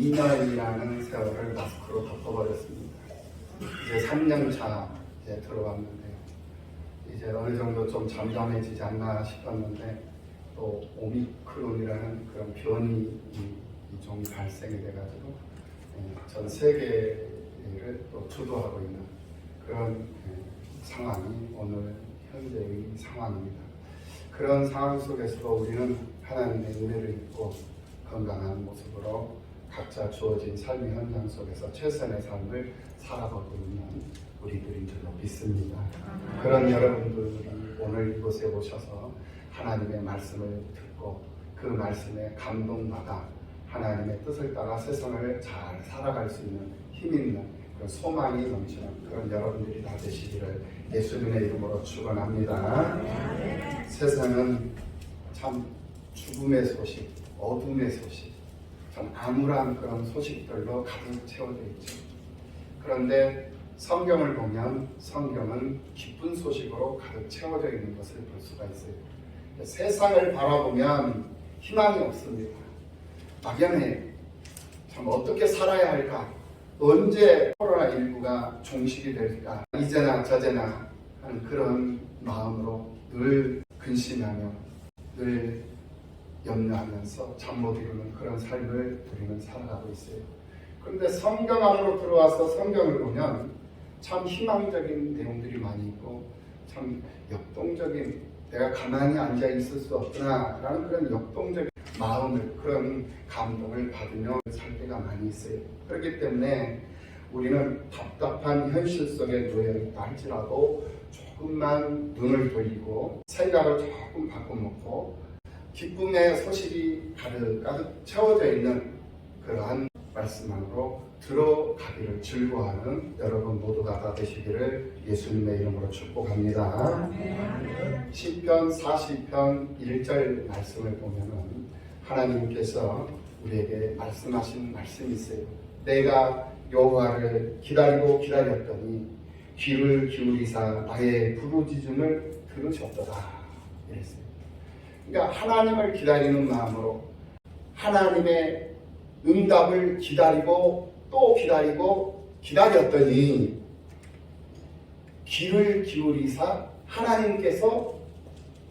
2년이라는 세월을 마스크로 덮어버렸습니다. 이제 3년 차에 들어왔는데 이제 어느 정도 좀 잠잠해지지 않나 싶었는데 또 오미크론이라는 그런 변이 좀 발생이 돼가지고 전 세계를 또 주도하고 있는 그런 상황이 오늘 현재의 상황입니다. 그런 상황 속에서도 우리는 하나님의 은혜를 입고 건강한 모습으로 각자 주어진 삶의 현장 속에서 최선의 삶을 살아가고 있는 우리들인 줄로 믿습니다. 그런 여러분들이 오늘 이곳에 오셔서 하나님의 말씀을 듣고 그 말씀에 감동받아 하나님의 뜻을 따라 세상을 잘 살아갈 수 있는 힘 있는 그런 소망이 넘치는 그런 여러분들이 다 되시기를 예수님의 이름으로 축원합니다. 세상은 참 죽음의 소식, 어둠의 소식, 참 암울한 그런 소식들로 가득 채워져 있죠. 그런데 성경을 보면 성경은 기쁜 소식으로 가득 채워져 있는 것을 볼 수가 있어요. 세상을 바라보면 희망이 없습니다. 막연해. 참 어떻게 살아야 할까? 언제 코로나19가 종식이 될까? 이제나 저제나 하는 그런 마음으로 늘 근심하며 늘 염려하면서 잠 못 이루는 그런 삶을 우리는 살아가고 있어요. 그런데 성경 안으로 들어와서 성경을 보면 참 희망적인 내용들이 많이 있고 참 역동적인 내가 가만히 앉아 있을 수 없구나 라는 그런 역동적인 마음을 그런 감동을 받으며 살 때가 많이 있어요. 그렇기 때문에 우리는 답답한 현실 속에 놓여있다 할지라도 조금만 눈을 돌리고 생각을 조금 바꿔놓고 기쁨의 소식이 가득 채워져 있는 그러한 말씀 안으로 들어가기를 즐거워하는 여러분 모두가 다 되시기를 예수님의 이름으로 축복합니다. 시편 40편 1절 말씀을 보면은 하나님께서 우리에게 말씀하신 말씀이 있어요. 내가 여호와를 기다리고 기다렸더니 귀를 기울이사 나의 부르짖음을 들으셨도다 이랬어요. 그러니까 하나님을 기다리는 마음으로 하나님의 응답을 기다리고 또 기다리고 기다렸더니 귀를 기울이사 하나님께서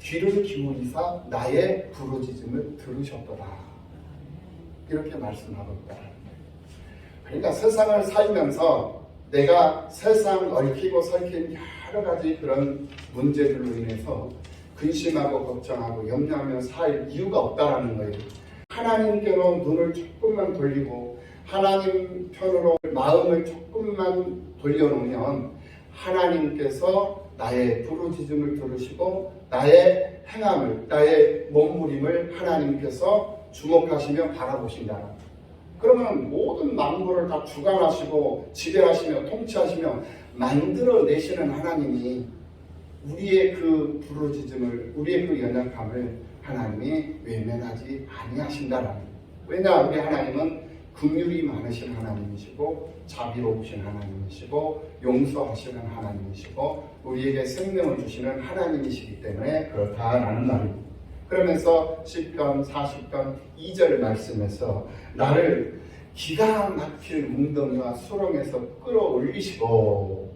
귀를 기울이사 나의 부르짖음을 들으셨더라 이렇게 말씀하고 있다. 그러니까 세상을 살면서 내가 세상 얽히고 설킨 여러 가지 그런 문제들로 인해서 근심하고 걱정하고 염려하며 살 이유가 없다라는 거예요. 하나님께로 눈을 조금만 돌리고 하나님 편으로 마음을 조금만 돌려놓으면 하나님께서 나의 부르짖음을 들으시고 나의 행함을, 나의 몸부림을 하나님께서 주목하시며 바라보신다. 그러면 모든 만물을 다 주관하시고 지배하시며 통치하시며 만들어내시는 하나님이 우리의 그 부르짖음을, 우리의 그 연약함을 하나님이 외면하지 아니하신다라는 거예요. 왜냐? 우리 하나님은 긍휼이 많으신 하나님이시고 자비로우신 하나님이시고 용서하시는 하나님이시고 우리에게 생명을 주시는 하나님이시기 때문에 그렇다라는 말입니다. 그러면서 시편 40편 2절 말씀에서 나를 기가 막힐 웅덩이와 수렁에서 끌어올리시고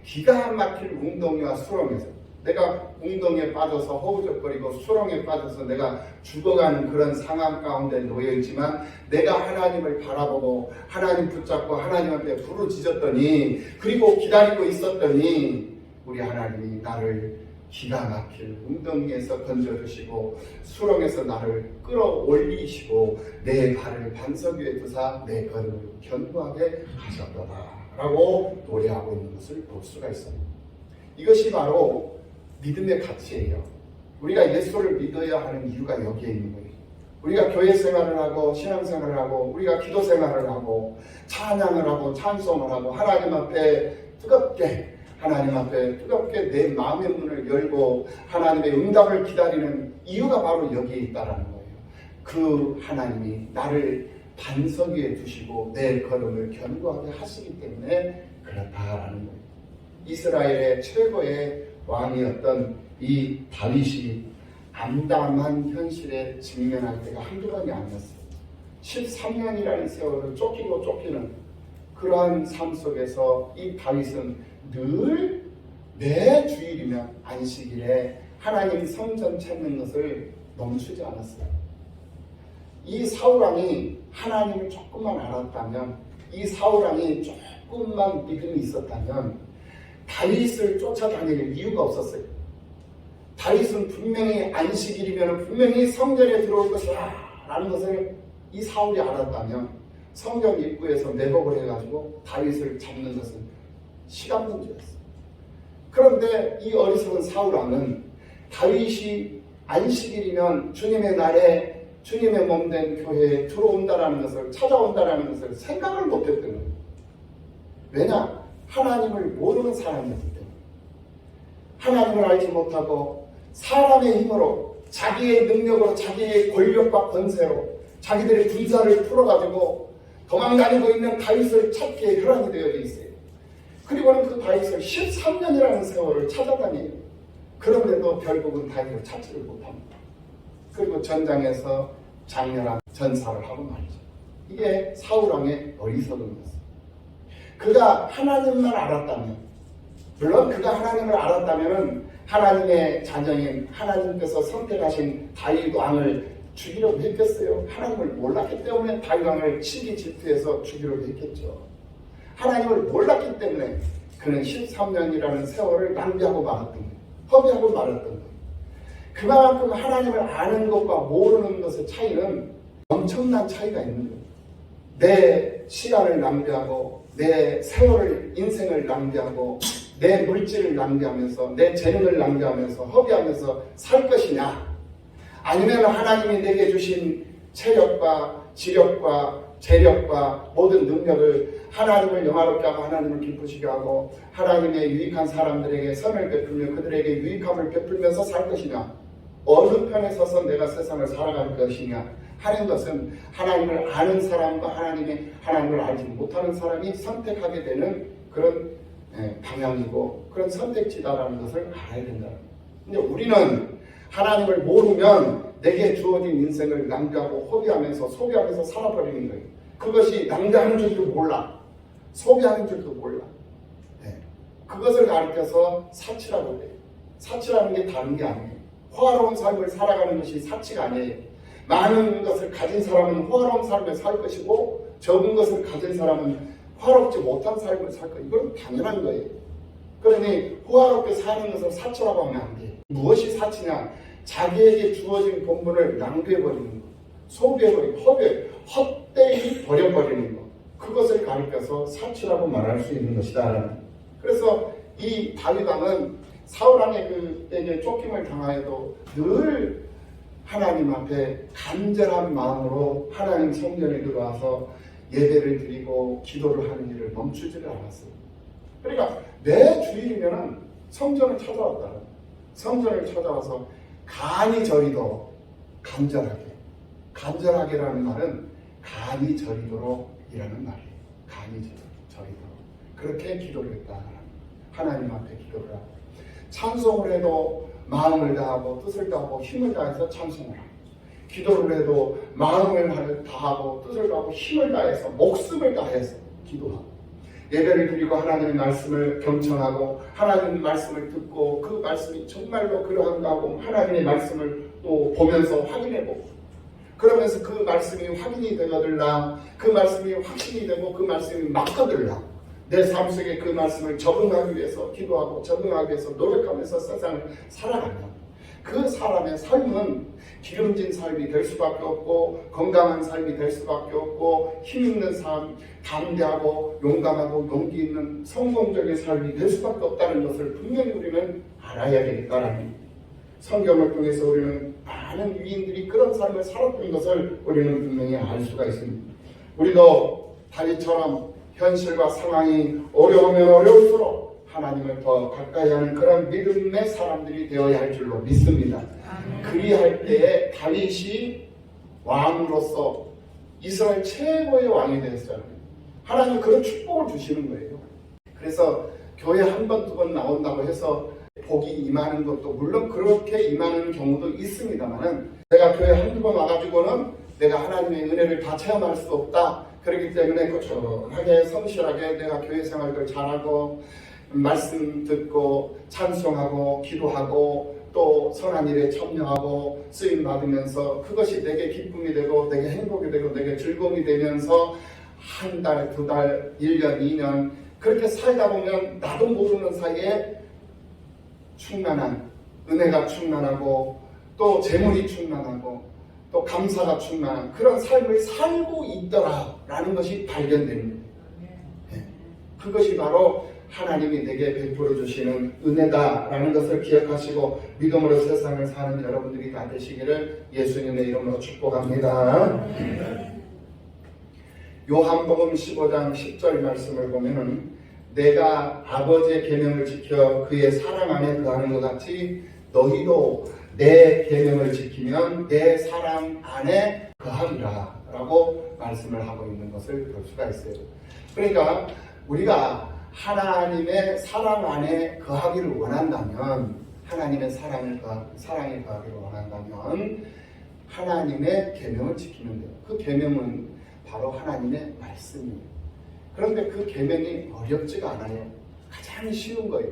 기가 막힐 웅덩이와 수렁에서 내가 웅덩이에 빠져서 허우적거리고 수렁에 빠져서 내가 죽어가는 그런 상황 가운데 놓여있지만 내가 하나님을 바라보고 하나님 붙잡고 하나님한테 부르짖었더니 그리고 기다리고 있었더니 우리 하나님이 나를 기가 막힐 웅덩이에서 건져주시고 수렁에서 나를 끌어올리시고 내 발을 반석 위에 두사 내 걸음을 견고하게 하셨더라 라고 노래하고 있는 것을 볼 수가 있습니다. 이것이 바로 믿음의 가치예요. 우리가 예수를 믿어야 하는 이유가 여기에 있는 거예요. 우리가 교회 생활을 하고 신앙생활을 하고 우리가 기도 생활을 하고 찬양을 하고 찬송을 하고 하나님 앞에 뜨겁게 내 마음의 문을 열고 하나님의 응답을 기다리는 이유가 바로 여기에 있다라는 거예요. 그 하나님이 나를 반석 위에 두시고 내 걸음을 견고하게 하시기 때문에 그렇다라는 거예요. 이스라엘의 최고의 왕이었던 이 다윗이 암담한 현실에 직면할 때가 한두 번이 아니었어요. 13년이라는 세월을 쫓기고 쫓기는 그러한 삶 속에서 이 다윗은 늘 매 주일이면 안식일에 하나님 성전 찾는 것을 멈추지 않았어요. 이 사울왕이 하나님을 조금만 알았다면, 이 사울왕이 조금만 믿음이 있었다면 다윗을 쫓아다닐 이유가 없었어요. 다윗은 분명히 안식일이면 분명히 성전에 들어올 것이야 라는 것을 이 사울이 알았다면 성전 입구에서 매복을 해가지고 다윗을 잡는 것은 시간 문제였어요. 그런데 이 어리석은 사울왕은 다윗이 안식일이면 주님의 날에 주님의 몸된 교회에 들어온다라는 것을, 찾아온다라는 것을 생각을 못했던 거예요. 왜냐? 하나님을 모르는 사람이었기 때문에. 하나님을 알지 못하고 사람의 힘으로, 자기의 능력으로, 자기의 권력과 권세로 자기들의 군사를 풀어가지고 도망다니고 있는 다윗을 찾기에 혈안이 되어져 있어요. 그리고는 그 다윗을 13년이라는 세월을 찾아다녀요. 그런데도 결국은 다윗을 찾지를 못합니다. 그리고 전장에서 장렬한 전사를 하고 말이죠. 이게 사울왕의 어리석은 것입니다. 그가 하나님만 알았다면, 물론 그가 하나님을 알았다면 하나님의 자녀인 하나님께서 선택하신 다윗 왕을 죽이려고 했겠어요? 하나님을 몰랐기 때문에 다윗 왕을 시기 질투해서 죽이려고 했겠죠. 하나님을 몰랐기 때문에 그는 13년이라는 세월을 낭비하고 말았던 거예요. 허비하고 말았던 거예요. 그만큼 하나님을 아는 것과 모르는 것의 차이는 엄청난 차이가 있는 거예요. 내 시간을 낭비하고 내 세월을, 인생을 낭비하고 내 물질을 낭비하면서 내 재능을 낭비하면서 허비하면서 살 것이냐, 아니면 하나님이 내게 주신 체력과 지력과 재력과 모든 능력을 하나님을 영화롭게 하고 하나님을 기쁘시게 하고 하나님의 유익한 사람들에게 선을 베풀며 그들에게 유익함을 베풀면서 살 것이냐, 어느 편에 서서 내가 세상을 살아갈 것이냐 하는 것은 하나님을 아는 사람과 하나님을 알지 못하는 사람이 선택하게 되는 그런 방향이고 그런 선택지다라는 것을 알아야 된다. 근데 우리는 하나님을 모르면 내게 주어진 인생을 낭비하고 허비하면서 소비하면서 살아버리는 거예요. 그것이 낭비하는 줄도 몰라. 소비하는 줄도 몰라. 그것을 가르쳐서 사치라고 해요. 사치라는 게 다른 게 아니에요. 호화로운 삶을 살아가는 것이 사치가 아니에요. 많은 것을 가진 사람은 호화로운 삶을 살 것이고 적은 것을 가진 사람은 호화롭지 못한 삶을 살 거예요. 이건 당연한 거예요. 그러니 호화롭게 사는 것을 사치라고 하면 안 돼요. 무엇이 사치냐? 자기에게 주어진 본분을 낭비해버리는 것, 소비해버리고 헛되이 버려버리는 것, 그것을 가리켜서 사치라고 말할 수 있는 것이다. 그래서 이 다윗 왕은 사울왕의 그에게 쫓김을 당하여도 늘 하나님 앞에 간절한 마음으로 하나님 성전에 들어와서 예배를 드리고 기도를 하는 일을 멈추지를 않았어요. 그러니까 매 주일이면 성전을 찾아왔다. 성전을 찾아와서 간이 저리도록 간절하게라는 말은 간이 저리도록 이라는 말이에요. 간이 저리도록 그렇게 기도를 했다. 하나님 앞에 기도를 하고 찬송을 해도 마음을 다하고 뜻을 다하고 힘을 다해서 찬송을 하고 기도를 해도 마음을 다하고 뜻을 다하고 힘을 다해서 목숨을 다해서 기도하고 예배를 드리고 하나님의 말씀을 경청하고 하나님의 말씀을 듣고 그 말씀이 정말로 그러한가 하고 하나님의 말씀을 또 보면서 확인해보고 그러면서 그 말씀이 확인이 되거들라 그 말씀이 확신이 되고 그 말씀이 맞거들라 내 삶 속에 그 말씀을 적응하기 위해서 기도하고 적응하기 위해서 노력하면서 세상을 살아가면 그 사람의 삶은 기름진 삶이 될 수밖에 없고 건강한 삶이 될 수밖에 없고 힘있는 삶, 담대하고 용감하고 용기 있는 성공적인 삶이 될 수밖에 없다는 것을 분명히 우리는 알아야 되겠다라는 성경을 통해서 우리는 많은 위인들이 그런 삶을 살았던 것을 우리는 분명히 알 수가 있습니다. 우리도 다윗처럼 현실과 상황이 어려우면 어려울수록 하나님을 더 가까이 하는 그런 믿음의 사람들이 되어야 할 줄로 믿습니다. 그리할 때에 다윗이 왕으로서 이스라엘 최고의 왕이 되었잖아요. 하나님은 그런 축복을 주시는 거예요. 그래서 교회 한 번, 두 번 나온다고 해서 복이 임하는 것도 물론 그렇게 임하는 경우도 있습니다만은 내가 교회 한두 번 와가지고는 내가 하나님의 은혜를 다 체험할 수 없다. 그렇기 때문에 꾸준하게 성실하게 내가 교회 생활도 잘하고 말씀 듣고 찬송하고 기도하고 또 선한 일에 참여하고 쓰임 받으면서 그것이 내게 기쁨이 되고 내게 행복이 되고 내게 즐거움이 되면서 한 달, 두 달, 1년, 2년 그렇게 살다 보면 나도 모르는 사이에 충만한 은혜가 충만하고 또 재물이 충만하고 또 감사가 충만한 그런 삶을 살고 있더라라는 것이 발견됩니다. 네. 그것이 바로 하나님이 내게 베풀어 주시는 은혜다라는 것을 기억하시고 믿음으로 세상을 사는 여러분들이 다 되시기를 예수님의 이름으로 축복합니다. 요한복음 15장 10절 말씀을 보면은 내가 아버지의 계명을 지켜 그의 사랑 안에 거하는 것 같이 너희도 내 계명을 지키면 내 사랑 안에 거하리라 라고 말씀을 하고 있는 것을 볼 수가 있어요. 그러니까 우리가 하나님의 사랑 안에 거하기를 원한다면 하나님의 사랑에 거하기를 원한다면 하나님의 계명을 지키면 돼요. 그 계명은 바로 하나님의 말씀이에요. 그런데 그 계명이 어렵지가 않아요. 가장 쉬운 거예요.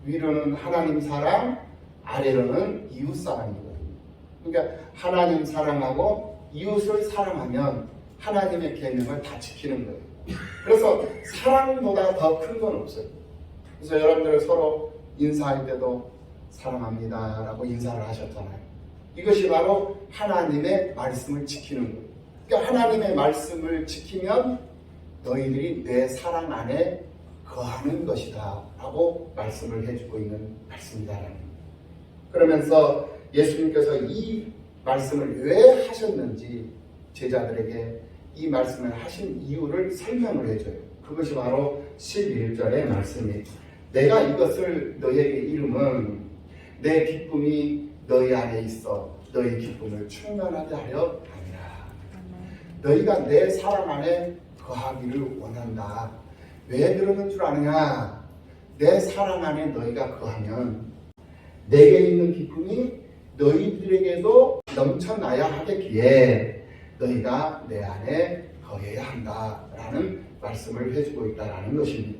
위로는 하나님 사랑, 아래로는 이웃 사랑이거든요. 그러니까 하나님 사랑하고 이웃을 사랑하면 하나님의 계명을 다 지키는 거예요. 그래서 사랑보다 더 큰 건 없어요. 그래서 여러분들 서로 인사할 때도 사랑합니다 라고 인사를 하셨잖아요. 이것이 바로 하나님의 말씀을 지키는 거예요. 그러니까 하나님의 말씀을 지키면 너희들이 내 사랑 안에 거하는 것이다 라고 말씀을 해주고 있는 말씀이다. 그러면서 예수님께서 이 말씀을 왜 하셨는지 제자들에게 이 말씀을 하신 이유를 설명을 해줘요. 그것이 바로 11절의 말씀이에요. 내가 이것을 너희에게 이름은 내 기쁨이 너희 안에 있어 너희 기쁨을 충만하게 하려 함이라. 너희가 내 사랑 안에 거하기를 원한다. 왜 그러는 줄 아느냐? 내 사랑 안에 너희가 거하면 내게 있는 기쁨이 너희들에게도 넘쳐나야 하겠기에 너희가 내 안에 거해야 한다라는 말씀을 해주고 있다라는 것입니다.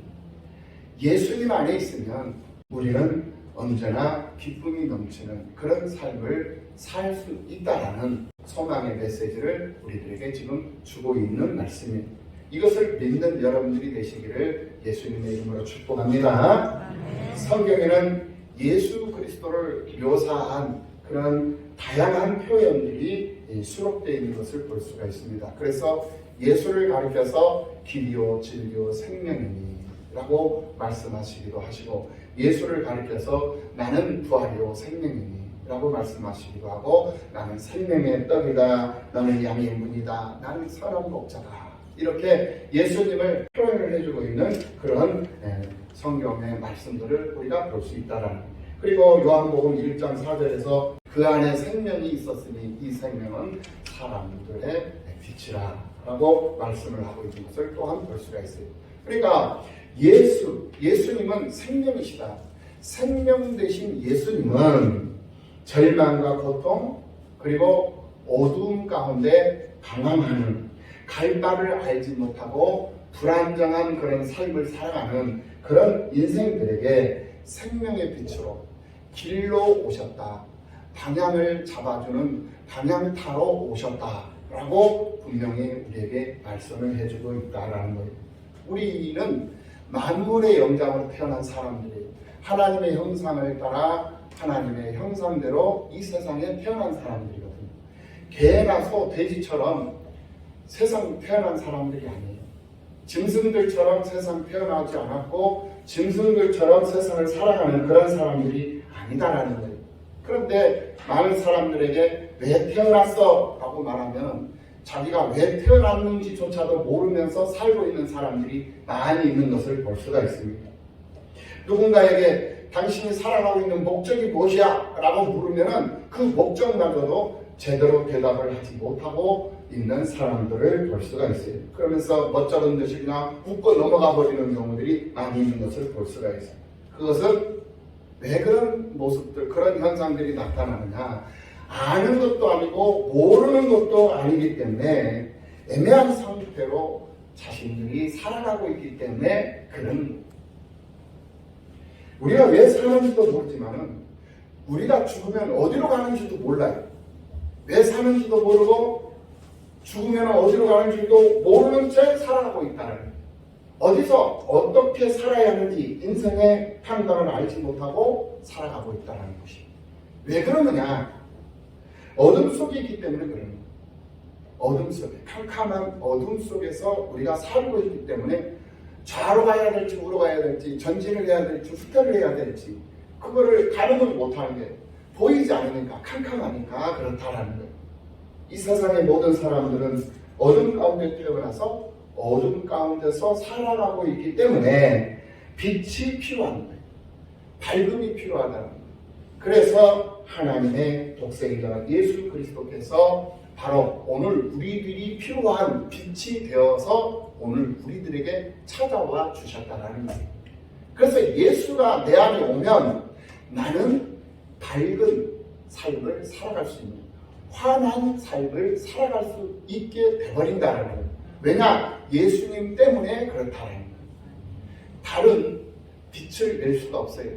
예수님 안에 있으면 우리는 언제나 기쁨이 넘치는 그런 삶을 살 수 있다라는 소망의 메시지를 우리들에게 지금 주고 있는 말씀입니다. 이것을 믿는 여러분들이 되시기를 예수님의 이름으로 축복합니다. 성경에는 예수 그리스도를 묘사한 그런 다양한 표현들이 수록되어 있는 것을 볼 수가 있습니다. 그래서 예수를 가리켜서 길이요 진리요 생명이니 라고 말씀하시기도 하시고 예수를 가리켜서 나는 부활이요 생명이니 라고 말씀하시기도 하고 나는 생명의 떡이다, 나는 양의 문이다, 나는 선한 목자다, 이렇게 예수님을 표현을 해주고 있는 그런 성경의 말씀들을 우리가 볼 수 있다라는. 그리고 요한복음 1장 4절에서 그 안에 생명이 있었으니 이 생명은 사람들의 빛이라 라고 말씀을 하고 있는 것을 또한 볼 수가 있어요. 그러니까 예수님은 생명이시다. 생명 되신 예수님은 절망과 고통 그리고 어두움 가운데 방황하는 갈 바를 알지 못하고 불안정한 그런 삶을 살아가는 그런 인생들에게 생명의 빛으로 길로 오셨다. 방향을 잡아주는 방향타로 오셨다라고 분명히 우리에게 말씀을 해주고 있다라는 거예요. 우리는 만물의 영장으로 태어난 사람들이 하나님의 형상을 따라 하나님의 형상대로 이 세상에 태어난 사람들이거든요. 개나 소, 돼지처럼 세상 태어난 사람들이 아니에요. 짐승들처럼 세상 태어나지 않았고 짐승들처럼 세상을 살아가는 그런 사람들이 아니다라는 거예요. 그런데 많은 사람들에게 왜 태어났어? 라고 말하면 자기가 왜 태어났는지조차도 모르면서 살고 있는 사람들이 많이 있는 것을 볼 수가 있습니다. 누군가에게 당신이 살아가고 있는 목적이 무엇이야? 라고 물으면 그 목적마저도 제대로 대답을 하지 못하고 있는 사람들을 볼 수가 있어요. 그러면서 멋쩍은 듯이 그냥 웃고 넘어가 버리는 경우들이 많이 있는 것을 볼 수가 있어요. 그것은 왜 그런 모습들, 그런 현상들이 나타나느냐? 아는 것도 아니고 모르는 것도 아니기 때문에 애매한 상태로 자신들이 살아가고 있기 때문에 그런 우리가 왜 사는지도 모르지만은 우리가 죽으면 어디로 가는지도 몰라요. 왜 사는지도 모르고 죽으면 어디로 가는지도 모르는 채 살아가고 있다는 거예요. 어디서 어떻게 살아야 하는지 인생의 판단을 알지 못하고 살아가고 있다는 것이. 왜 그러느냐? 어둠 속에 있기 때문에 그런 거예요. 어둠 속에, 캄캄한 어둠 속에서 우리가 살고 있기 때문에 좌로 가야 될지 우로 가야 될지 전진을 해야 될지 후퇴를 해야 될지 그거를 가늠을 못하는 게 보이지 않으니까 캄캄하니까 그렇다라는 거예요. 이 세상의 모든 사람들은 어둠 가운데 태어나서 어둠 가운데서 살아가고 있기 때문에 빛이 필요한 거예요. 밝음이 필요하다는 거예요. 그래서 하나님의 독생자 예수 그리스도께서 바로 오늘 우리들이 필요한 빛이 되어서 오늘 우리들에게 찾아와 주셨다는 거예요. 그래서 예수가 내 안에 오면 나는 밝은 삶을 살아갈 수 있는 환한 삶을 살아갈 수 있게 되어버린다는 거예요. 왜냐? 예수님 때문에 그렇다는 거예요. 달은 빛을 낼 수가 없어요.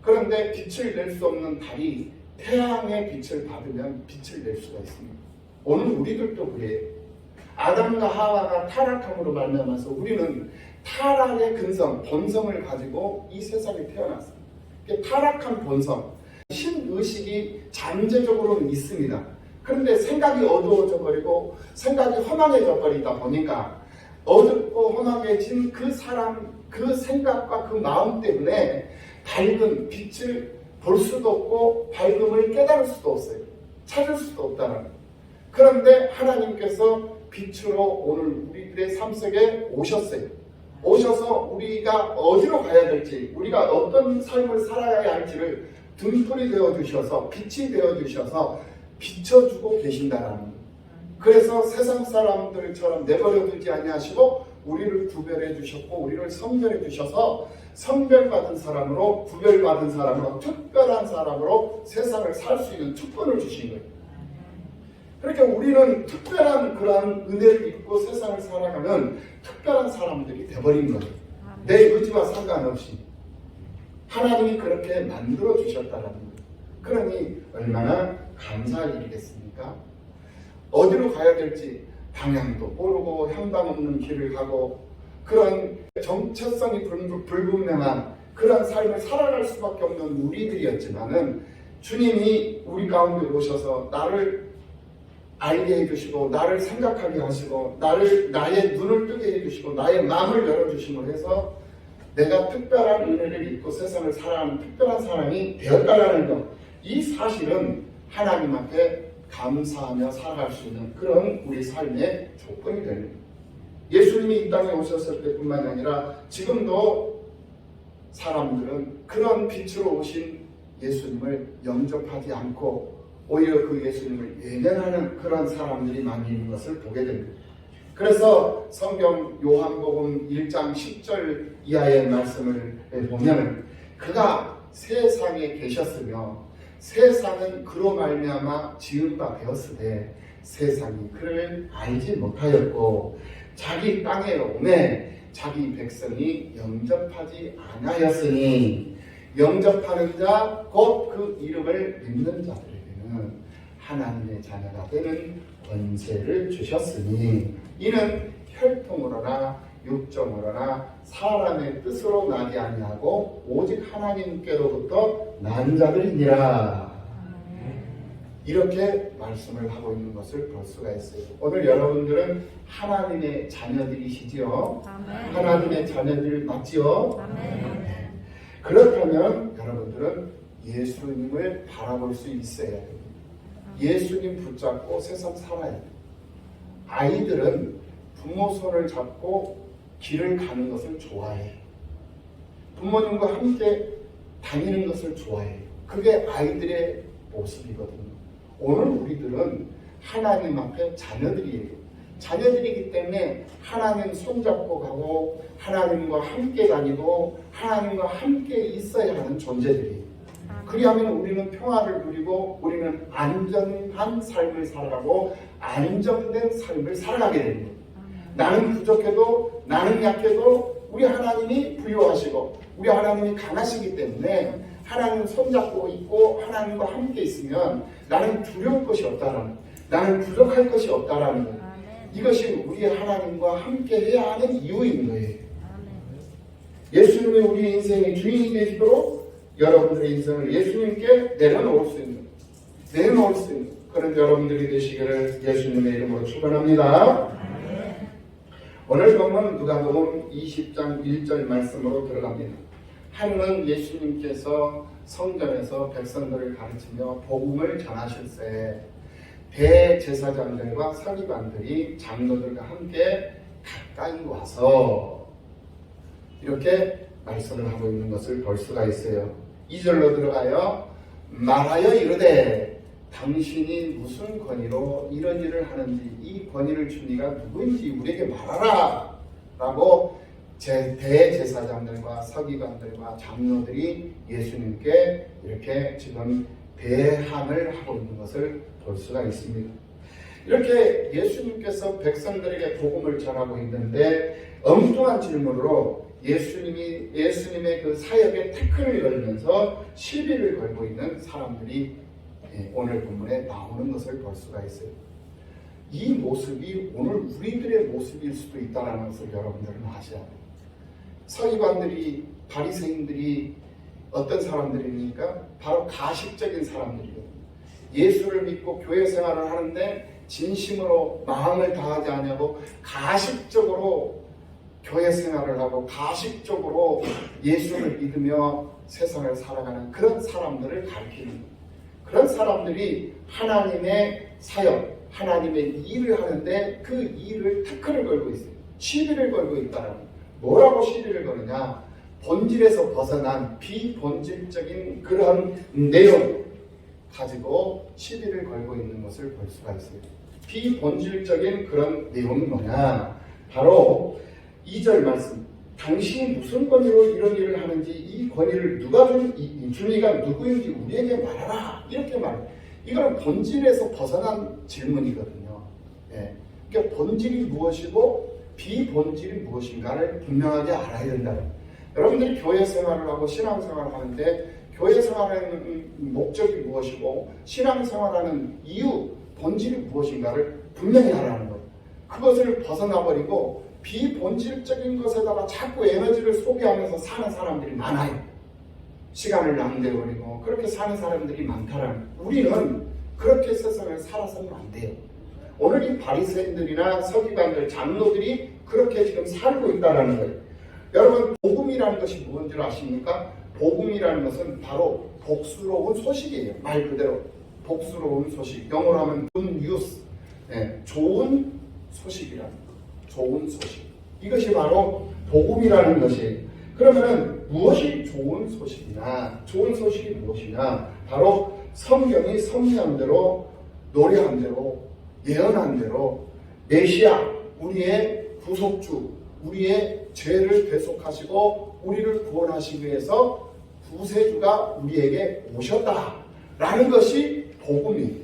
그런데 빛을 낼 수 없는 달이 태양의 빛을 받으면 빛을 낼 수가 있습니다. 오늘 우리들도 그래요. 아담과 하와가 타락함으로 말미암아서 우리는 타락의 근성, 본성을 가지고 이 세상에 태어났습니다. 타락한 본성, 신의식이 잠재적으로는 있습니다. 그런데 생각이 어두워져 버리고 생각이 허망해져 버리다 보니까 어둡고 허망해진 그 사람, 그 생각과 그 마음 때문에 밝은 빛을 볼 수도 없고 밝음을 깨달을 수도 없어요. 찾을 수도 없다는 거예요. 그런데 하나님께서 빛으로 오늘 우리들의 삶 속에 오셨어요. 오셔서 우리가 어디로 가야 될지, 우리가 어떤 삶을 살아야 할지를 등불이 되어주셔서 빛이 되어주셔서 비춰주고 계신다라는 거예요. 그래서 세상 사람들처럼 내버려 두지 아니하시고 우리를 구별해 주셨고 우리를 선별해 주셔서 선별받은 사람으로 구별받은 사람으로 특별한 사람으로 세상을 살 수 있는 특권을 주신 거예요. 그러니까 우리는 특별한 그러한 은혜를 입고 세상을 살아가면 특별한 사람들이 되어버린 거예요. 내 의지와 상관없이 하나님이 그렇게 만들어 주셨다는 거예요. 그러니 얼마나 감사할 일이겠습니까? 어디로 가야 될지 방향도 모르고 향방 없는 길을 가고 그런 정체성이 불분명한 그런 삶을 살아갈 수밖에 없는 우리들이었지만은 주님이 우리 가운데 오셔서 나를 알게 해주시고 나를 생각하게 하시고 나의 눈을 뜨게 해주시고 나의 마음을 열어주심을 해서 내가 특별한 은혜를 입고 세상을 살아가는 특별한 사람이 되었다라는 것, 이 사실은 하나님 앞에 감사하며 살아갈 수 있는 그런 우리 삶의 조건이 되는 거예요. 예수님이 이 땅에 오셨을 때뿐만 아니라 지금도 사람들은 그런 빛으로 오신 예수님을 영접하지 않고 오히려 그 예수님을 외면하는 그런 사람들이 많이 있는 것을 보게 됩니다. 그래서 성경 요한복음 1장 10절 이하의 말씀을 보면 그가 세상에 계셨으며 세상은 그로 말미암아 지은 바 되었으되 세상이 그를 알지 못하였고 자기 땅에 오매 자기 백성이 영접하지 아니하였으니 영접하는 자 곧 그 이름을 믿는 자들에게는 하나님의 자녀가 되는 권세를 주셨으니 이는 혈통으로나 육정으로나 사람의 뜻으로 나지 아니하고 오직 하나님께로부터 난 자들이니라. 이렇게 말씀을 하고 있는 것을 볼 수가 있어요. 오늘 여러분들은 하나님의 자녀들이시지요? 아멘. 하나님의 자녀들 맞지요? 아멘. 그렇다면 여러분들은 예수님을 바라볼 수 있어야 됩니다. 예수님 붙잡고 세상 살아야 돼요. 아이들은 부모 손을 잡고 길을 가는 것을 좋아해요. 부모님과 함께 다니는 것을 좋아해요. 그게 아이들의 모습이거든요. 오늘 우리들은 하나님 앞에 자녀들이에요. 자녀들이기 때문에 하나님 손잡고 가고 하나님과 함께 다니고 하나님과 함께 있어야 하는 존재들이에요. 그리하면 우리는 평화를 누리고 우리는 안전한 삶을 살아가고 안정된 삶을 살아가게 됩니다. 나는 부족해도 나는 약해도 우리 하나님이 부유하시고 우리 하나님이 강하시기 때문에 하나님 손잡고 있고 하나님과 함께 있으면 나는 두려울 것이 없다라는, 나는 부족할 것이 없다라는 거예요. 이것이 우리 하나님과 함께 해야 하는 이유인 거예요. 예수님이 우리 인생의 주인이 되시도록 여러분들의 인생을 예수님께 내려놓을 수 있는 그런 여러분들이 되시기를 예수님의 이름으로 축원합니다. 오늘 보면 누가복음 20장 1절 말씀으로 들어갑니다. 하루는 예수님께서 성전에서 백성들을 가르치며 복음을 전하실세 대제사장들과 서기관들이 장로들과 함께 가까이 와서 이렇게 말씀을 하고 있는 것을 볼 수가 있어요. 2절로 들어가요. 말하여 이르되 당신이 무슨 권위로 이런 일을 하는지 이 권위를 준 이가 누구인지 우리에게 말하라 라고 대제사장들과 서기관들과 장로들이 예수님께 이렇게 지금 대항을 하고 있는 것을 볼 수가 있습니다. 이렇게 예수님께서 백성들에게 복음을 전하고 있는데 엉뚱한 질문으로 예수님의 그 사역에 태클을 걸면서 시비를 걸고 있는 사람들이 오늘 본문에 나오는 것을 볼 수가 있어요. 이 모습이 오늘 우리들의 모습일 수도 있다는 것을 여러분들은 아셔야 돼요. 서기관들이 바리새인들이 어떤 사람들입니까? 바로 가식적인 사람들이거든요. 예수를 믿고 교회 생활을 하는데 진심으로 마음을 다하지 않냐고 가식적으로 교회 생활을 하고 가식적으로 예수를 믿으며 세상을 살아가는 그런 사람들을 가리키는 거예요. 그런 사람들이 하나님의 사역, 하나님의 일을 하는데 그 일을 태클을 걸고 있어요. 시비를 걸고 있다는 거예요. 뭐라고 시비를 거느냐? 본질에서 벗어난 비본질적인 그런 내용 가지고 시비를 걸고 있는 것을 볼 수가 있어요. 비본질적인 그런 내용이 뭐냐? 바로 2절 말씀. 당신이 무슨 권위로 이런 일을 하는지 이 권위를 누가 준 이가 누구인지 우리에게 말하라. 이렇게 말해요. 이건 본질에서 벗어난 질문이거든요. 예. 그러니까 본질이 무엇이고 비본질이 무엇인가를 분명하게 알아야 된다. 여러분들이 교회 생활을 하고 신앙 생활을 하는데 교회 생활하는 목적이 무엇이고 신앙 생활하는 이유, 본질이 무엇인가를 분명히 알아야 거예요. 그것을 벗어나버리고 비본질적인 것에다가 자꾸 에너지를 소비하면서 사는 사람들이 많아요. 시간을 낭비해버리고 그렇게 사는 사람들이 많다라는. 우리는 그렇게 세상을 살아서는 안 돼요. 오늘 이 바리새인들이나 서기관들, 장로들이 그렇게 지금 살고 있다는 거예요. 여러분, 복음이라는 것이 뭔지 아십니까? 복음이라는 것은 바로 복스러운 소식이에요. 말 그대로 복스러운 소식. 영어로 하면 good news, 좋은 소식이라는 거예요. 좋은 소식. 이것이 바로 복음이라는 것이에요. 그러면 무엇이 좋은 소식이냐? 좋은 소식이 무엇이냐? 바로 성경이 섭리한 대로, 노래한 대로, 예언한 대로 메시아, 우리의 구속주, 우리의 죄를 대속하시고 우리를 구원하시기 위해서 구세주가 우리에게 오셨다라는 것이 복음이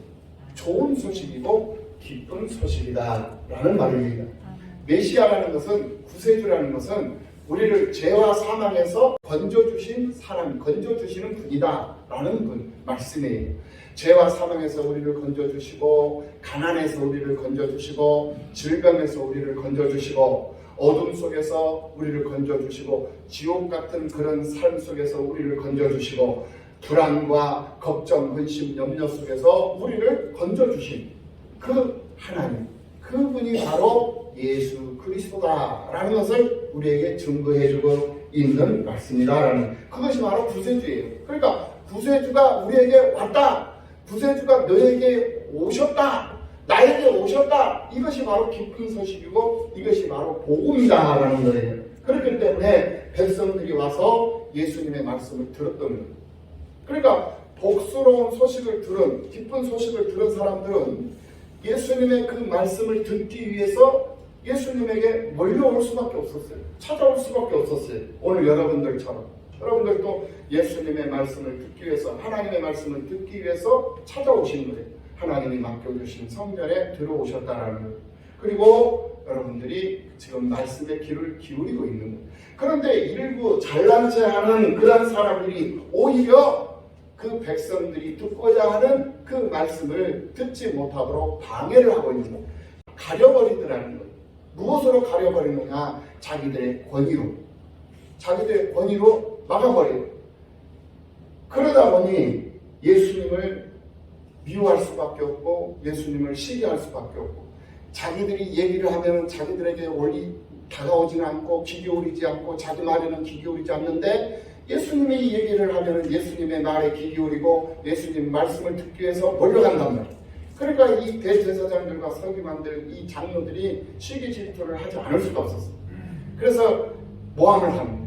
좋은 소식이고 기쁜 소식이다라는 말입니다. 메시아라는 것은, 구세주라는 것은 우리를 죄와 사망에서 건져주신 사람, 건져주시는 분이다라는 말씀이에요. 죄와 사망에서 우리를 건져주시고, 가난에서 우리를 건져주시고, 질병에서 우리를 건져주시고, 어둠 속에서 우리를 건져주시고, 지옥 같은 그런 삶 속에서 우리를 건져주시고, 불안과 걱정, 근심, 염려 속에서 우리를 건져주신 그 하나님, 그분이 바로 예수 그리스도다라는 것을 우리에게 증거해주고 있는 말씀이다라는, 그것이 바로 구세주예요. 그러니까 구세주가 우리에게 왔다, 구세주가 너에게 오셨다, 나에게 오셨다, 이것이 바로 기쁜 소식이고 이것이 바로 복음이다라는 거예요. 그렇기 때문에 백성들이 와서 예수님의 말씀을 들었던 거예요. 그러니까 복스러운 소식을 들은, 기쁜 소식을 들은 사람들은 예수님의 그 말씀을 듣기 위해서 예수님에게 몰려올 수밖에 없었어요. 찾아올 수밖에 없었어요. 오늘 여러분들처럼 여러분들도 예수님의 말씀을 듣기 위해서, 하나님의 말씀을 듣기 위해서 찾아오신 거예요. 하나님이 맡겨주신 성전에 들어오셨다라는 거예요. 그리고 여러분들이 지금 말씀의 귀를 기울이고 있는 거예요. 그런데 일부 잘난 체 하는 그런 사람들이 오히려 그 백성들이 듣고자 하는 그 말씀을 듣지 못하도록 방해를 하고 있는 거예요. 가려버리더라는 거예요. 무엇으로 가려버리느냐? 자기들의 권위로 막아버려요. 그러다 보니 예수님을 미워할 수밖에 없고 예수님을 시기할 수밖에 없고, 자기들이 얘기를 하면 자기들에게 원리 다가오지는 않고 귀 기울이지 않고, 자기 말에는 귀 기울이지 않는데 예수님이 얘기를 하면 예수님의 말에 귀 기울이고 예수님 말씀을 듣기 위해서 몰려간단 말이에요. 그러니까 이 대제사장들과 서기관들, 이 장로들이 시기 질투를 하지 않을 수가 없었어요. 그래서 모함을 하는 거예요.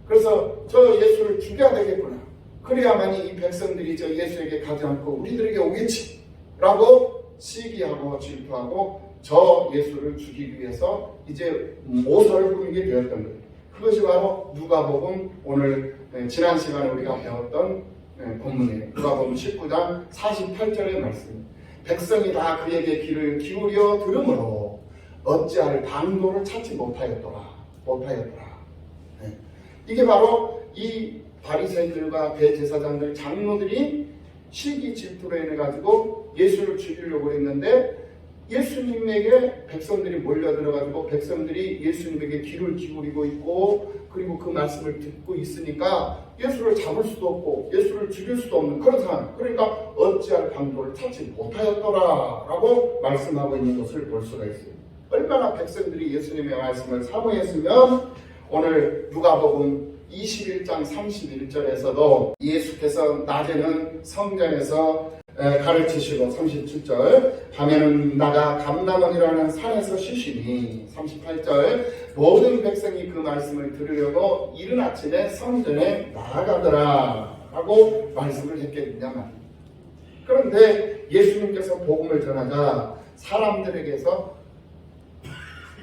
그래서 저 예수를 죽여야 되겠구나. 그래야만이 이 백성들이 저 예수에게 가지 않고 우리들에게 오겠지 라고 시기하고 질투하고 저 예수를 죽이기 위해서 이제 모서를 부리게 되었던 거예요. 그것이 바로 누가복음, 오늘 지난 시간에 우리가 배웠던 본문이에요. 누가복음 19장 48절의 말씀입니다. 백성이 다 그에게 귀를 기울여 들으므로 어찌할 방도를 찾지 못하였더라. 이게 바로 이 바리새인들과 대제사장들, 장로들이 시기 질투로 인해 가지고 예수를 죽이려고 했는데, 예수님에게 백성들이 몰려들어가지고 백성들이 예수님에게 귀를 기울이고 있고 그리고 그 말씀을 듣고 있으니까 예수를 잡을 수도 없고 예수를 죽일 수도 없는 그런 상황. 그러니까 어찌할 방도를 찾지 못하였더라 라고 말씀하고 있는 것을 볼 수가 있어요. 얼마나 백성들이 예수님의 말씀을 사모했으면 오늘 누가복음 21장 31절에서도 예수께서 낮에는 성전에서 가르치시고 37절 밤에는 나가 감람원이라는 산에서 쉬시니 38절 모든 백성이 그 말씀을 들으려고 이른 아침에 성전에 나아가더라 라고 말씀을 했겠느냐 말입니다. 그런데 예수님께서 복음을 전하자 사람들에게서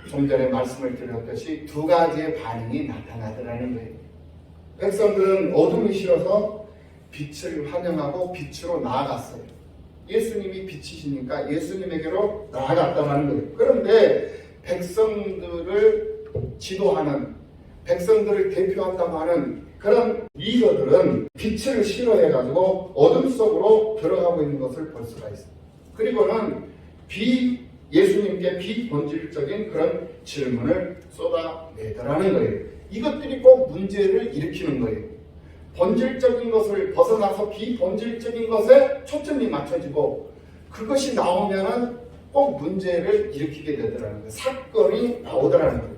좀 전에 말씀을 드렸듯이 두 가지의 반응이 나타나더라는 거예요. 백성들은 어둠이 싫어서 빛을 환영하고 빛으로 나아갔어요. 예수님이 빛이시니까 예수님에게로 나아갔다는 거예요. 그런데 백성들을 지도하는, 백성들을 대표한다고 하는 그런 리더들은 빛을 싫어해가지고 어둠 속으로 들어가고 있는 것을 볼 수가 있어요. 그리고는 예수님께 비본질적인 그런 질문을 쏟아내더라는 거예요. 이것들이 꼭 문제를 일으키는 거예요. 본질적인 것을 벗어나서 비본질적인 것에 초점이 맞춰지고 그것이 나오면은 꼭 문제를 일으키게 되더라는 거예요. 사건이 나오더라는 거예요.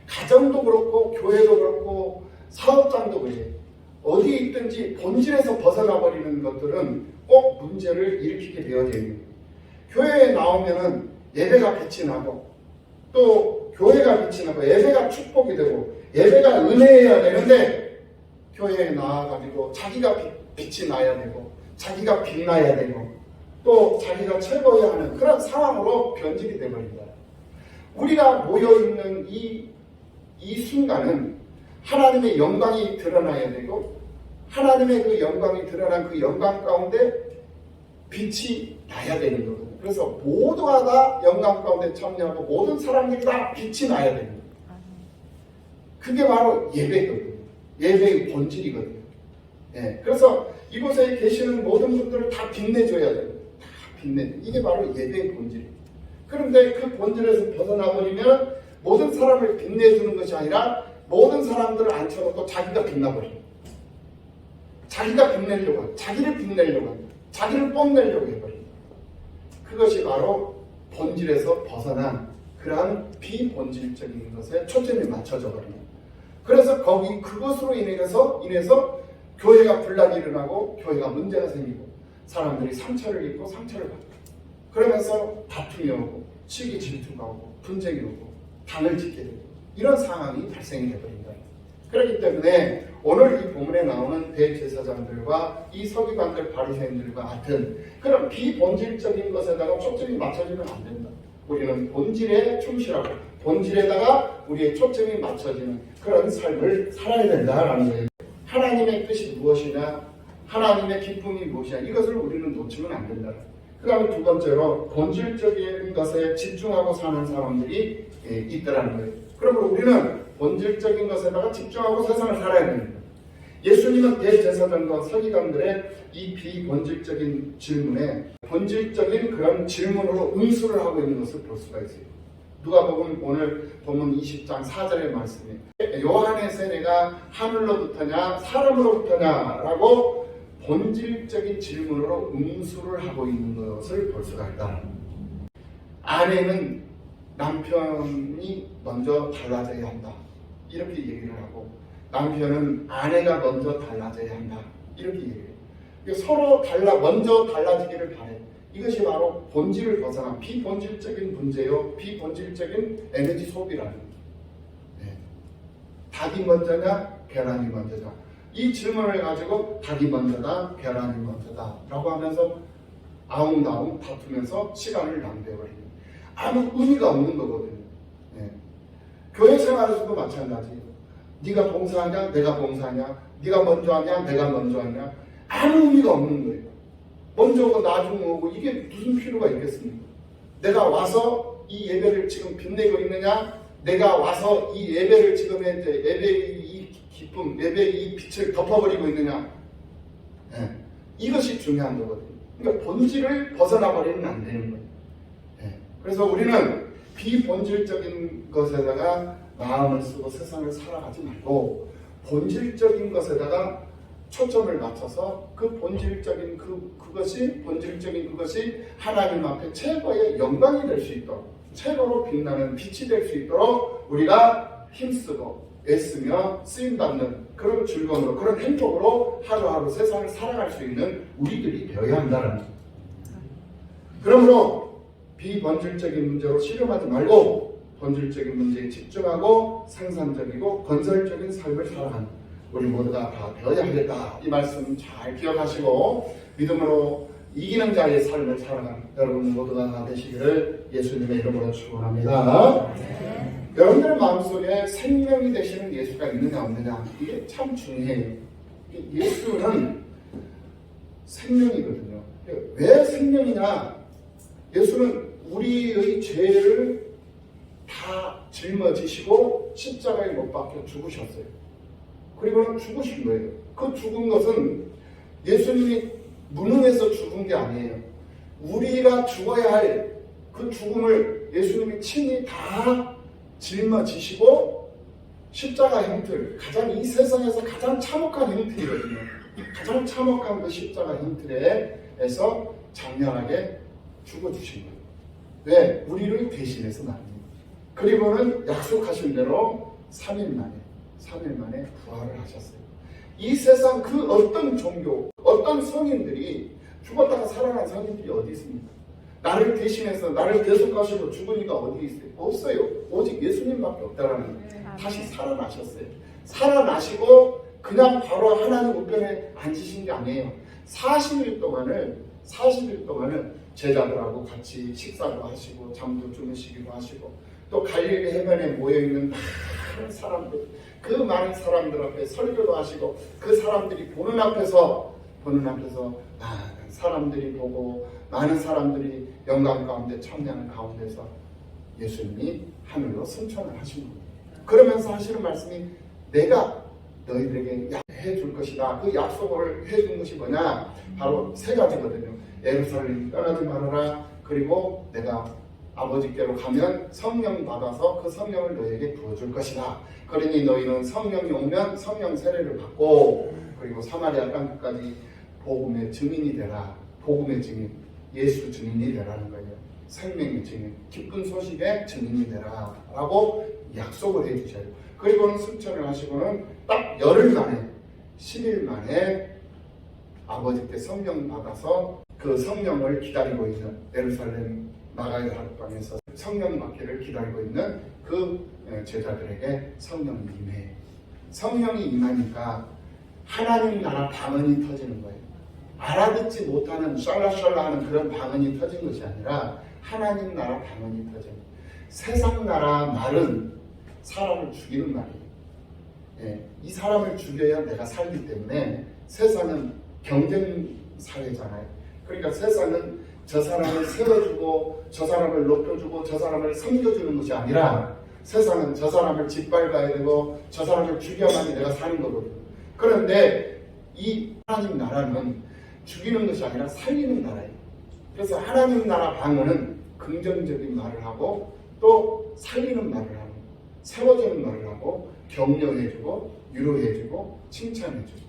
가정도 그렇고 교회도 그렇고 사업장도 그래요. 어디에 있든지 본질에서 벗어나 버리는 것들은 꼭 문제를 일으키게 되어져 있는 거예요. 교회에 나오면은 예배가 빛이 나고 또 교회가 빛이 나고 예배가 축복이 되고 예배가 은혜여야 되는데 교회에 나와가지고 자기가 빛이 나야 되고 자기가 빛나야 되고 또 자기가 최고여야 하는 그런 상황으로 변질이 되어버린다. 우리가 모여있는 이 순간은 하나님의 영광이 드러나야 되고 하나님의 그 영광이 드러난 그 영광 가운데 빛이 나야 되는 거거든요. 그래서 모두가 다 영광 가운데 참여하고 모든 사람들이 다 빛이 나야 되는 거예요. 그게 바로 예배거든요. 예배의 본질이거든요. 예, 그래서 이곳에 계시는 모든 분들을 다 빛내줘야 돼요. 다 빛내. 이게 바로 예배의 본질이에요. 그런데 그 본질에서 벗어나버리면 모든 사람을 빛내주는 것이 아니라 모든 사람들을 앉혀놓고 자기가 빛나버려요. 자기가 빛내려고 하고 자기를 빛내려고 하고 자기를 뽐내려고 해버려요. 그것이 바로 본질에서 벗어난 그러한 비본질적인 것에 초점이 맞춰져 버립니다. 그래서 그것으로 인해서 교회가 분란이 일어나고 교회가 문제가 생기고 사람들이 상처를 입고 상처를 받고 그러면서 다툼이 오고 시기 질투가 오고 분쟁이 오고 당을 짓게 되고 이런 상황이 발생이 되어버린다. 그렇기 때문에 오늘 이 본문에 나오는 대제사장들과 이 서기관들 바리새인들과 같은 그런 비본질적인 것에다가 초점이 맞춰지면 안 된다. 우리는 본질에 충실하고 본질에다가 우리의 초점이 맞춰지는 그런 삶을 살아야 된다라는 거예요. 하나님의 뜻이 무엇이냐, 하나님의 기쁨이 무엇이냐, 이것을 우리는 놓치면 안 된다. 그 다음에 두 번째로 본질적인 것에 집중하고 사는 사람들이 있더라는 거예요. 그러면 우리는 본질적인 것에다가 집중하고 세상을 살아야 됩니다. 예수님은 대제사장과 서기관들의 이 비본질적인 질문에 본질적인 그런 질문으로 응수를 하고 있는 것을 볼 수가 있어요. 누가복음 오늘 본문 20장 4절의 말씀에 요한의 세례가 하늘로부터냐 사람으로부터냐라고 본질적인 질문으로 응수를 하고 있는 것을 볼 수가 있다. 아내는 남편이 먼저 달라져야 한다, 이렇게 얘기를 하고, 남편은 아내가 먼저 달라져야 한다, 이렇게 얘기해요. 서로 먼저 달라지기를 바래. 이것이 바로 본질을 벗어난 비본질적인 문제요, 비본질적인 에너지 소비라는 거예요. 네. 닭이 먼저냐 계란이 먼저냐, 이 질문을 가지고 닭이 먼저다 계란이 먼저다 라고 하면서 아웅다웅 다투면서 시간을 낭비해버리는, 아무 의미가 없는 거거든요. 네. 교회 생활에서도 마찬가지예요. 네가 봉사하냐 내가 봉사하냐, 네가 먼저 하냐 내가 먼저 하냐, 아무 의미가 없는 거예요. 먼저 오고 나중 오고 이게 무슨 필요가 있겠습니까? 내가 와서 이 예배를 지금 빛내고 있느냐, 내가 와서 이 예배를 지금 예배의 이 기쁨, 예배의 이 빛을 덮어버리고 있느냐, 네. 이것이 중요한 거거든요. 그러니까 본질을 벗어나버리면 안 되는 거예요. 네. 그래서 우리는 비본질적인 것에다가 마음을 쓰고 세상을 살아가지 말고 본질적인 것에다가 초점을 맞춰서 그 본질적인 그것이 하나님 앞에 최고의 영광이 될 수 있도록, 최고로 빛나는 빛이 될 수 있도록 우리가 힘쓰고 애쓰며 쓰임받는 그런 즐거움으로, 그런 행복으로 하루하루 세상을 살아갈 수 있는 우리들이 되어야 한다는 거예요. 그러므로 비본질적인 문제로 씨름하지 말고 본질적인 문제에 집중하고 생산적이고 건설적인 삶을 살아가는 우리 모두가 다 되어야 하겠다, 이 말씀 잘 기억하시고 믿음으로 이기는 자의 삶을 살아가는 여러분 모두가 다 되시기를 예수님의 이름으로 축원합니다. 여러분들 마음속에 생명이 되시는 예수가 있느냐 없느냐, 이게 참 중요해요. 예수는 생명이거든요. 왜 생명이냐, 예수는 우리의 죄를 다 짊어지시고 십자가에 못 박혀 죽으셨어요. 그리고는 죽으신 거예요. 그 죽은 것은 예수님이 무능해서 죽은 게 아니에요. 우리가 죽어야 할 그 죽음을 예수님이 친히 다 짊어지시고 십자가 형틀, 가장 이 세상에서 가장 참혹한 형틀이거든요. 가장 참혹한 그 십자가 형틀에서 장렬하게 죽어주신 거예요. 왜? 우리를 대신해서 말입니다. 그리고는 약속하신 대로 3일 만에 부활을 하셨어요. 이 세상 그 어떤 종교, 어떤 성인들이 죽었다가 살아난 성인들이 어디 있습니까? 나를 대신해서 나를 대속하시고 죽은 이가 어디 있어요? 없어요. 오직 예수님밖에 없다라는 거예요. 다시 살아나셨어요. 살아나시고 그냥 바로 하나님 우편에 앉으신 게 아니에요. 40일 동안을 제자들하고 같이 식사도 하시고 잠도 주무시기도 하시고, 또 갈릴리 해변에 모여있는 많은 사람들, 그 많은 사람들 앞에 설교도 하시고, 그 사람들이 보는 앞에서 많은 사람들이 보고 많은 사람들이 영광 가운데 찬양 가운데서 예수님이 하늘로 승천을 하신 겁니다. 그러면서 하시는 말씀이 내가 너희들에게 해줄 것이다. 그 약속을 해준 것이 뭐냐? 바로 세 가지거든요. 예루살렘 떠나지 말아라. 그리고 내가 아버지께로 가면 성령 받아서 그 성령을 너희에게 부어줄 것이다. 그러니 너희는 성령이 오면 성령 세례를 받고, 그리고 사마리아 땅끝까지 복음의 증인이 되라. 복음의 증인, 예수 증인이 되라는 거예요. 생명의 증인, 기쁜 소식의 증인이 되라 라고 약속을 해주셔요. 그리고는 승천을 하시고는 딱 열흘 만에 10일 만에 아버지께 성령 받아서 그 성령을 기다리고 있는, 예루살렘 나가야 할 땅에서 성령 받기를 기다리고 있는 그 제자들에게 성령이 임해. 성령이 임하니까 하나님 나라 방언이 터지는 거예요. 알아듣지 못하는 샬라샬라하는 그런 방언이 터진 것이 아니라 하나님 나라 방언이 터져요. 세상 나라 말은 사람을 죽이는 말이에요. 이 사람을 죽여야 내가 살기 때문에 세상은 경쟁 사회잖아요. 그러니까 세상은 저 사람을 세워주고 저 사람을 높여주고 저 사람을 섬겨주는 것이 아니라 세상은 저 사람을 짓밟아야 되고 저 사람을 죽여야만이 내가 사는 거거든요. 그런데 이 하나님 나라는 죽이는 것이 아니라 살리는 나라예요. 그래서 하나님 나라 방언은 긍정적인 말을 하고 또 살리는 말을 하고 세워주는 말을 하고 격려해주고 위로해주고 칭찬해주고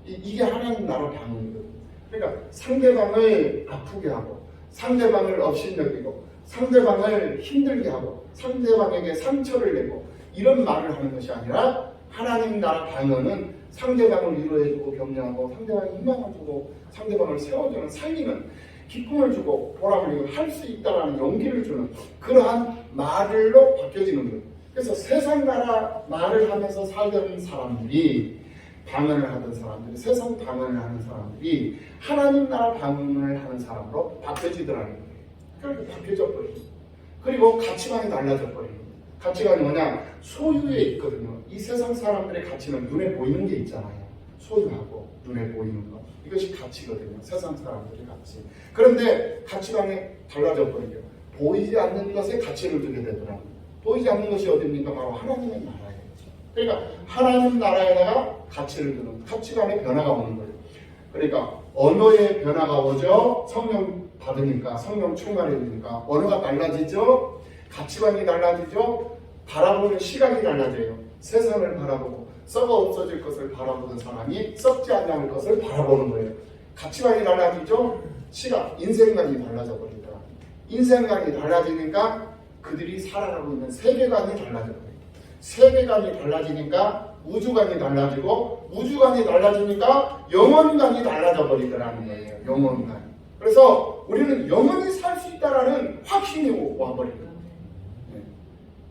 이게 하나님 나라 방언이거든요. 그러니까 상대방을 아프게 하고 상대방을 업신여기고 상대방을 힘들게 하고 상대방에게 상처를 내고 이런 말을 하는 것이 아니라 하나님 나라 방언은 상대방을 위로해주고 격려하고 상대방에 희망을 주고 상대방을 세워주는 살리는 기쁨을 주고 보람을 주고 할 수 있다라는 용기를 주는 그러한 말로 바뀌어지는 거예요. 그래서 세상 나라 말을 하면서 살던 사람들이 방언을 하던 사람들이 세상 방언을 하는 사람들이 하나님 나라 방언을 하는 사람으로 바뀌어지더라는 거예요. 그렇게 바뀌어져 버립니다. 그리고 가치관이 달라져 버립니다. 가치관이 뭐냐? 소유에 있거든요. 이 세상 사람들의 가치는 눈에 보이는 게 있잖아요. 소유하고 눈에 보이는 것. 이것이 가치거든요. 세상 사람들의 가치. 그런데 가치관이 달라져 버리죠. 보이지 않는 것에 가치를 두게 되더라고요. 보이지 않는 것이 어디입니까? 바로 하나님의 나라예요. 그러니까 하나님 나라에다가 가치를 두는 가치관의 변화가 오는 거예요. 그러니까 언어의 변화가 오죠. 성령 받으니까 성령 충만해지니까 언어가 달라지죠. 가치관이 달라지죠. 바라보는 시각이 달라져요. 세상을 바라보고 썩어 없어질 것을 바라보는 사람이 썩지 않을 것을 바라보는 거예요. 가치관이 달라지죠. 시각, 인생관이 달라져 버리더라. 인생관이 달라지니까 그들이 살아가고 있는 세계관이 달라져 버려요. 세계관이 달라지니까 우주관이 달라지고 우주관이 달라지니까 영혼관이 달라져 버리더라는 거예요. 영혼관. 그래서 우리는 영원히 살 수 있다라는 확신이 와버립니다.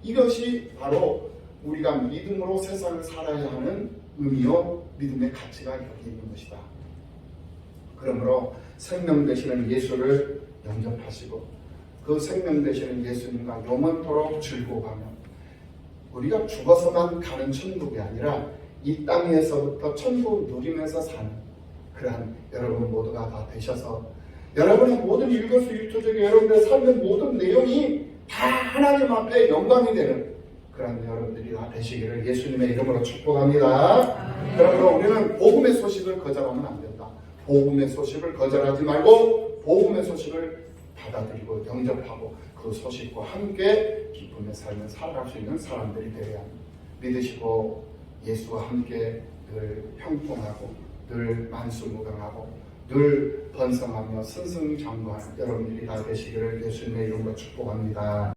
이것이 바로 우리가 믿음으로 세상을 살아야 하는 의미요 믿음의 가치가 여기 있는 것이다. 그러므로 생명 되시는 예수를 영접하시고 그 생명 되시는 예수님과 영원토록 즐거워하며 우리가 죽어서만 가는 천국이 아니라 이 땅에서부터 천국 누리면서 사는 그러한 여러분 모두가 다 되셔서 여러분의 모든 일거수일투족에 여러분의 삶의 모든 내용이 다 하나님 앞에 영광이 되는 그런 여러분들이 다 되시기를 예수님의 이름으로 축복합니다. 그러므로 우리는 복음의 소식을 거절하면 안 된다. 복음의 소식을 거절하지 말고 복음의 소식을 받아들이고 영접하고 그 소식과 함께 기쁨의 삶을 살아갈 수 있는 사람들이 되어야 합니다. 믿으시고 예수와 함께 늘 형통하고 늘 만수무강하고 늘 번성하며 승승장구하는 여러분들이 다 되시기를 예수님의 이름으로 축복합니다.